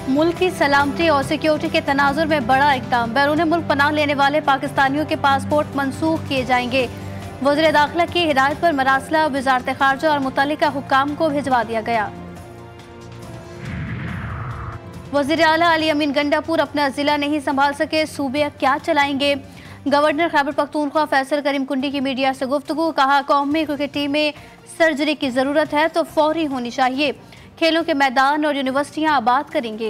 मुल्क की सलामती और सिक्योरिटी के तनाजुर में बड़ा इक़दाम। बैरून मुल्क पनाह लेने वाले पाकिस्तानियों के पासपोर्ट मनसूख किए जाएंगे। वज़ीर दाखिला की हिदायत पर मरासला वज़ारत ख़ारजा और मुतल्लिका हुक्काम को भिजवा दिया गया। वज़ीर आला अली अमीन गंडापुर अपना जिला नहीं संभाल सके, सूबे क्या चलाएंगे। गवर्नर खैबर पख्तूनख्वा फैसल करीम कुंडी की मीडिया से गुफ्तगू, कहा कौमी क्रिकेट टीम में सर्जरी की जरूरत है तो फौरी होनी चाहिए। खेलों के मैदान और यूनिवर्सिटियां आबाद करेंगे।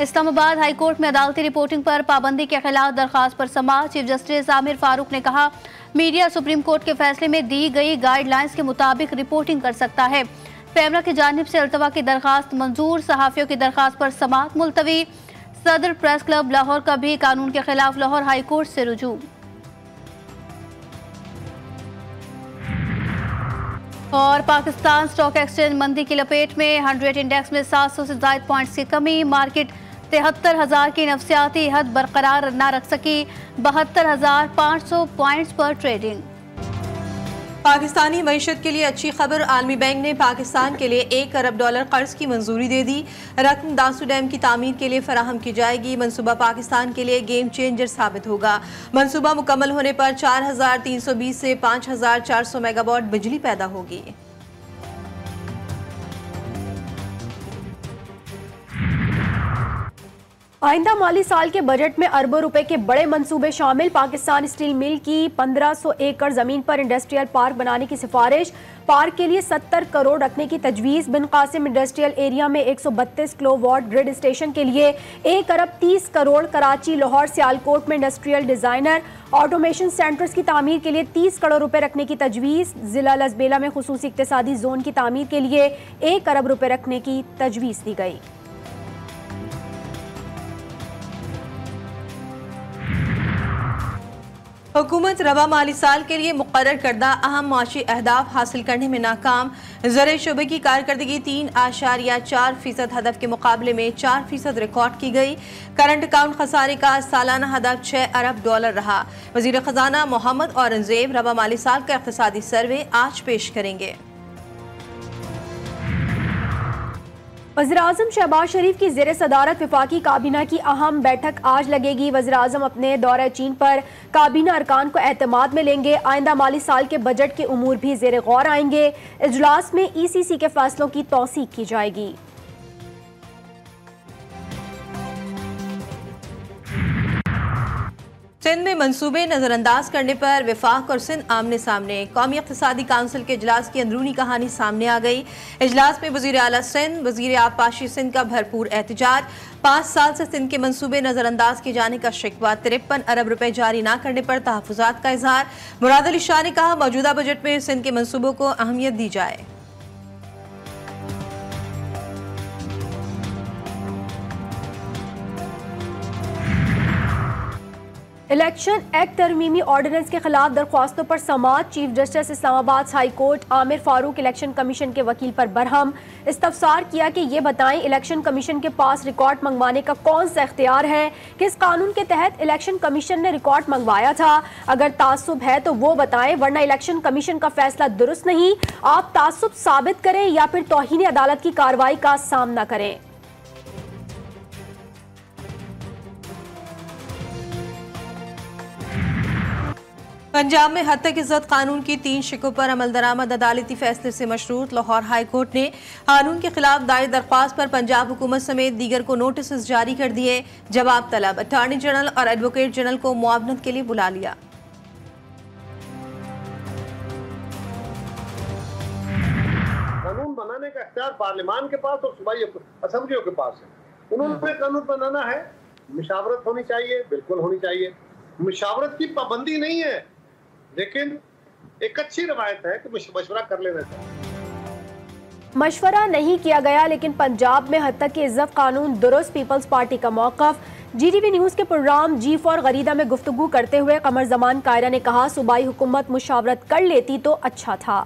इस्लामाबाद हाई कोर्ट में अदालती रिपोर्टिंग पर पाबंदी के खिलाफ दरखास्त पर समाअत। चीफ जस्टिस आमिर फारूक ने कहा मीडिया सुप्रीम कोर्ट के फैसले में दी गई गाइडलाइंस के मुताबिक रिपोर्टिंग कर सकता है। पैमरा की जानिब से अल्तवा की दरखास्त मंजूर। सहाफियों की दरखास्त पर समाअत मुलतवी। सदर प्रेस क्लब लाहौर का भी कानून के खिलाफ लाहौर हाई कोर्ट से रुजू। और पाकिस्तान स्टॉक एक्सचेंज मंदी की लपेट में। 100 इंडेक्स में 700 से ज्यादा पॉइंट्स की कमी। मार्केट 73,000 की नफसियाती हद बरकरार न रख सकी। 72,500 पॉइंट्स पर ट्रेडिंग। पाकिस्तानी मईशत के लिए अच्छी खबर। आलमी बैंक ने पाकिस्तान के लिए $1 अरब कर्ज की मंजूरी दे दी। रकम दासू डैम की तामीर के लिए फराहम की जाएगी। मनसूबा पाकिस्तान के लिए गेम चेंजर साबित होगा। मनसूबा मुकम्मल होने पर 4,320 से 5,400 मेगावाट बिजली पैदा होगी। आइंदा माली साल के बजट में अरबों रुपए के बड़े मंसूबे शामिल। पाकिस्तान स्टील मिल की 1500 एकड़ जमीन पर इंडस्ट्रियल पार्क बनाने की सिफारिश। पार्क के लिए 70 करोड़ रखने की तजवीज़। बिन कासिम इंडस्ट्रियल एरिया में 132 किलोवाट ग्रिड स्टेशन के लिए 1 अरब 30 करोड़। कराची, लाहौर, सियालकोट में इंडस्ट्रियल डिजाइनर ऑटोमेशन सेंटर्स की तामीर के लिए 30 करोड़ रुपए रखने की तजवीज़। जिला लसबेला में खुसूसी इक्तिसादी जोन की तामीर के लिए 1 अरब रुपए रखने की तजवीज़ दी गई। हुकूमत रवा माली साल के लिए मुकर्रर करदा अहम माशी अहदाफ हासिल करने में नाकाम। ज़राअत शोबे की कारकर्दगी 3.4% हदफ के मुकाबले में 4% रिकॉर्ड की गई। करंट अकाउंट खसारे का सालाना हदफ $6 अरब रहा। वज़ीर ख़जाना मोहम्मद औरंगज़ेब रवा माली साल का इक़्तिसादी सर्वे आज पेश करेंगे। वज़ीर-ए-आज़म शहबाज शरीफ की ज़ेर सदारत वफाकी काबीना की अहम बैठक आज लगेगी। वज़ीर-ए-आज़म अपने दौरे चीन पर काबीना अरकान को एतमाद में लेंगे। आइंदा माली साल के बजट के उमूर भी ज़ेर गौर आएंगे। इजलास में ECC के फैसलों की तौसीक की जाएगी। सिंध में मंसूबे नजरअंदाज करने पर वफाक और सिंध आमने सामने। कौमी इक़्तिसादी काउंसिल के इजलास की अंदरूनी कहानी सामने आ गई। इजलास में वज़ीर आला सिंध, वज़ीर आबपाशी सिंध का भरपूर एहतजाज। 5 साल से सिंध के मंसूबे नजरअंदाज किए जाने का शिकवा। 53 अरब रुपए जारी न करने पर तहफ़्फ़ुज़ात का इजहार। मुराद अली शाह ने कहा मौजूदा बजट में सिंध के मंसूबों को अहमियत दी जाए। इलेक्शन एक्ट तरमीमी ऑर्डिनेंस के खिलाफ दरख्वास्तों पर समाअत। Chief justice Islamabad high court Aamir Farooq election commission के वकील पर बरहम। इस्तफसार किया कि ये बताएं इलेक्शन कमीशन के पास रिकॉर्ड मंगवाने का कौन सा इख्तियार है। किस कानून के तहत इलेक्शन कमीशन ने रिकॉर्ड मंगवाया था। अगर तासुब है तो वो बताएं, वरना इलेक्शन कमीशन का फैसला दुरुस्त नहीं। आप तासुब साबित करें या फिर तौहीन अदालत की कार्रवाई का सामना करें। पंजाब में हद तक इज्जत कानून की 3 शिकों पर अमल दरामद। अदालती फैसले से मशरूत लाहौर हाई कोर्ट ने कानून के खिलाफ दायर दरख्वास्त पर पंजाब हुकूमत समेत दीगर को नोटिस जारी कर दिए। जवाब तलब। अटॉर्नी जनरल और एडवोकेट जनरल को मुआवनत के लिए बुला लिया। कानून बनाने का इख्तियार पार्लियामान के पास और सूबाई असेंबलियों के पास है। उन्होंने कानून बनाना है, मुशावरत होनी चाहिए, बिल्कुल होनी चाहिए। मुशावरत की पाबंदी नहीं है, लेकिन एक अच्छी रवायत है कि मशवरा कर लेना चाहिए। मशवरा नहीं किया गया, लेकिन पंजाब में हद तक की इज्जत कानून दुरुस्त। पीपल्स पार्टी का मौक़िफ़। GTV न्यूज़ के प्रोग्राम जी फॉर गरीदा में गुफ्तगू करते हुए कमर जमान कायरा ने कहा सूबाई हुकूमत मुशावरत कर लेती तो अच्छा था।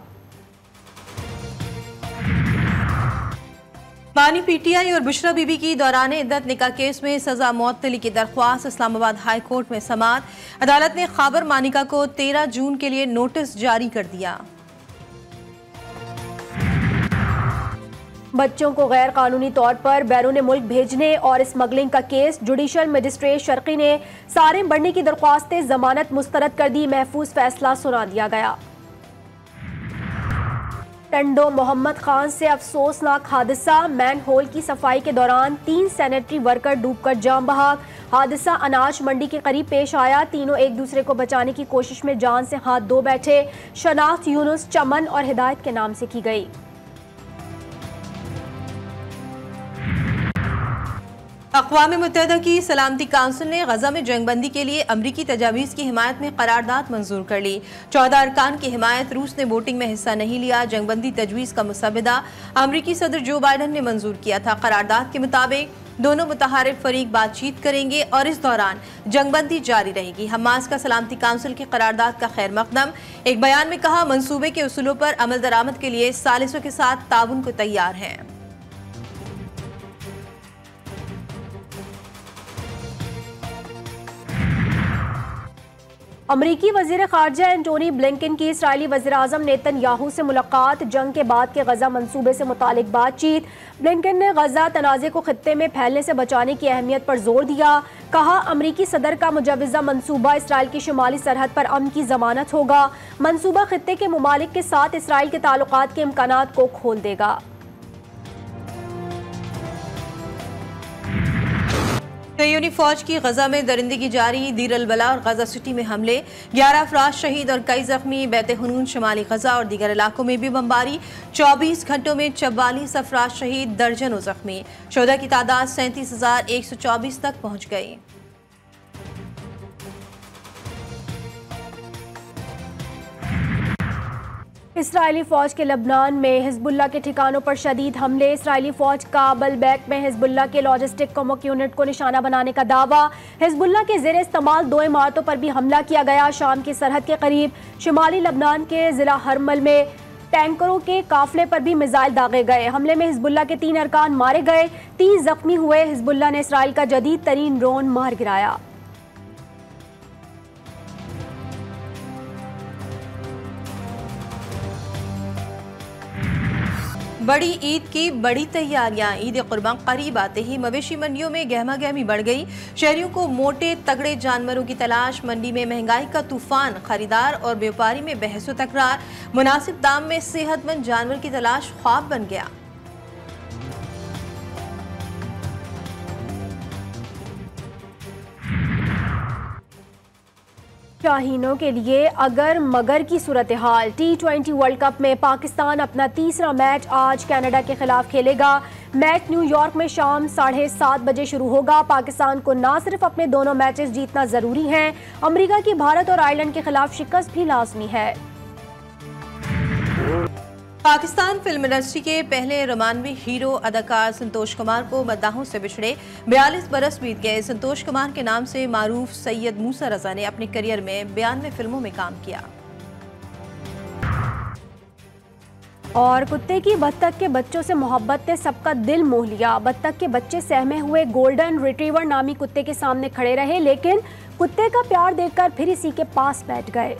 बानी PTI और बुशरा बीबी की दौरान इद्दत निकाह केस में सजा मुअत्तली की दरख्वास्त। इस्लामाबाद हाई कोर्ट में समाअत। अदालत ने खाबर मानिका को 13 जून के लिए नोटिस जारी कर दिया। बच्चों को गैर कानूनी तौर पर बैरून मुल्क भेजने और स्मगलिंग का केस, जुडिशल मजिस्ट्रेट शर्की ने सारे बढ़ने की दरख्वास्तें जमानत मुस्तरद कर दी, महफूज फैसला सुना दिया गया। टंडो मोहम्मद खान से अफसोसनाक हादसा, मैन होल की सफाई के दौरान 3 सैनिटरी वर्कर डूबकर जान बहक। हादसा अनाज मंडी के करीब पेश आया, तीनों एक दूसरे को बचाने की कोशिश में जान से हाथ धो बैठे। शनाख्त यूनुस, चमन और हिदायत के नाम से की गई। अक़वाम मुत्तहिदा की सलामती काउंसिल ने गजा में जंगबंदी के लिए अमरीकी तजावीज़ की हिमायत में करारदाद मंजूर कर ली। 14 अरकान की हिमायत, रूस ने वोटिंग में हिस्सा नहीं लिया। जंगबंदी तजवीज़ का मुसव्वदा अमरीकी सदर जो बाइडन ने मंजूर किया था। करारदाद के मुताबिक दोनों मुतहारिफ फरीक बातचीत करेंगे और इस दौरान जंगबंदी जारी रहेगी। हमास का सलामती काउंसिल की करारदाद का खैर मकदम, एक बयान में कहा, मंसूबे के उसूलों पर अमल दरामद के लिए सालिसों के साथ ताउन को तैयार हैं। अमरीकी वज़ीर ख़ारजा एंटोनी ब्लिंकन की इसराइली वज़ीर-ए-आज़म नेतन्याहू से मुलाकात, जंग के बाद के गजा मंसूबे से मुतालिक बातचीत। ब्लिंकन ने गजा तनाज़े को खित्ते में फैलने से बचाने की अहमियत पर जोर दिया। कहा, अमरीकी सदर का मुजव्वज़ा मंसूबा इसराइल की शुमाली सरहद पर अमन की ज़मानत होगा। मंसूबा खित्ते के ममालिक के साथ इसराइल के ताल्लुकात के इम्कानात को खोल देगा। यूनी फौज की गजा में दरिंदगी जारी, दीर अल-बला और गजा सिटी में हमले, 11 अफराद शहीद और कई जख्मी। बैत-ए-हुनून, शुमाली गजा और दीगर इलाकों में भी बमबारी, 24 घंटों में 44 अफराद शहीद, दर्जनों जख्मी। शोधा की तादाद 37,124 तक पहुँच गई। इसराइली फौज के लबनान में हिजबुल्लाह के ठिकानों पर शदीद हमले। इसराइली फौज का बलबैक में हिजबुल्लाह के लॉजिस्टिक कमक यूनिट को निशाना बनाने का दावा। हिजबुल्लाह के ज़ेर इस्तेमाल 2 इमारतों पर भी हमला किया गया। शाम की सरहद के करीब शुमाली लबनान के ज़िला हरमल में टैंकरों के काफिले पर भी मिसाइल दागे गए। हमले में हिजबुल्लाह के 3 अरकान मारे गए, 30 जख्मी हुए। हिजबुल्लाह ने इसराइल का जदीद तरीन ड्रोन मार गिराया। बड़ी ईद की बड़ी तैयारियां, ईद कुर्बान करीब आते ही मवेशी मंडियों में गहमा गहमी बढ़ गई। शहरियों को मोटे तगड़े जानवरों की तलाश, मंडी में महंगाई का तूफान, खरीदार और व्यापारी में बहस व तकरार, मुनासिब दाम में सेहतमंद जानवर की तलाश ख्वाब बन गया। शाहीनों के लिए अगर मगर की सूरत हाल। T20 वर्ल्ड कप में पाकिस्तान अपना तीसरा मैच आज कनाडा के खिलाफ खेलेगा। मैच न्यूयॉर्क में शाम 7:30 बजे शुरू होगा। पाकिस्तान को न सिर्फ अपने दोनों मैचेस जीतना जरूरी हैं, अमेरिका की भारत और आयरलैंड के खिलाफ शिकस्त भी लाजमी है। पाकिस्तान फिल्म इंडस्ट्री के पहले रोमानवी हीरो अदाकार संतोष कुमार को मद्दाहों से बिछड़े 42 बरस बीत गए। संतोष कुमार के नाम से मारूफ सैयद मूसा रजा ने अपने करियर में 92 फिल्मों में काम किया। और कुत्ते की बत्तख के बच्चों से मोहब्बत ने सबका दिल मोह लिया। बत्तख के बच्चे सहमे हुए गोल्डन रिट्रीवर नामी कुत्ते के सामने खड़े रहे, लेकिन कुत्ते का प्यार देखकर फिर इसी के पास बैठ गए।